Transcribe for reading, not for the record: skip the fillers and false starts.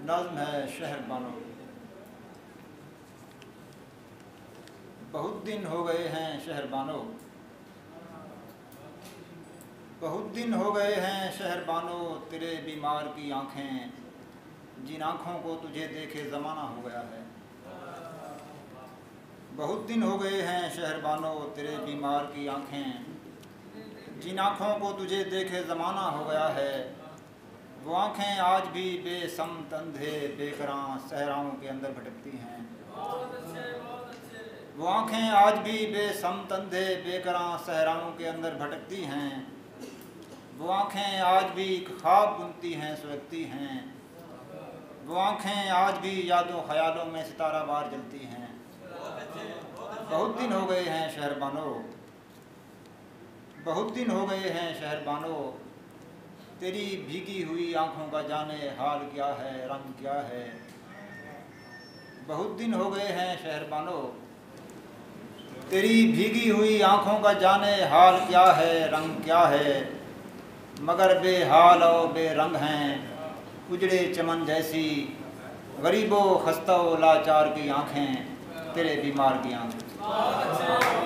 नज़्म है शहरबानो। बहुत दिन हो गए हैं शहरबानो, बहुत दिन हो गए हैं शहरबानो, तेरे बीमार की आँखें, जिन आँखों को तुझे देखे ज़माना हो गया है। बहुत दिन हो गए हैं शहरबानो, तेरे बीमार की आँखें, जिन आँखों को तुझे देखे ज़माना हो गया है। वो आँखें आज भी बेसमत अंधे बेकरां सहराओं के अंदर भटकती हैं। वो आँखें आज भी बेसमत अंधे बेकरां सहराओं के अंदर भटकती हैं। वो आँखें आज भी ख्वाब बुनती हैं सुलगती हैं। वो आँखें आज भी यादों ख्यालों में सितारावार जलती हैं। बहुत दिन हो गए हैं शहरबानो, बहुत दिन हो गए हैं शहरबानो, तेरी भीगी हुई आँखों का जाने हाल क्या है रंग क्या है। बहुत दिन हो गए हैं शहरबानो, तेरी भीगी हुई आँखों का जाने हाल क्या है रंग क्या है। मगर बेहाल और बेरंग हैं उजड़े चमन जैसी, गरीबो खस्ता लाचार की आँखें, तेरे बीमार की आँखें।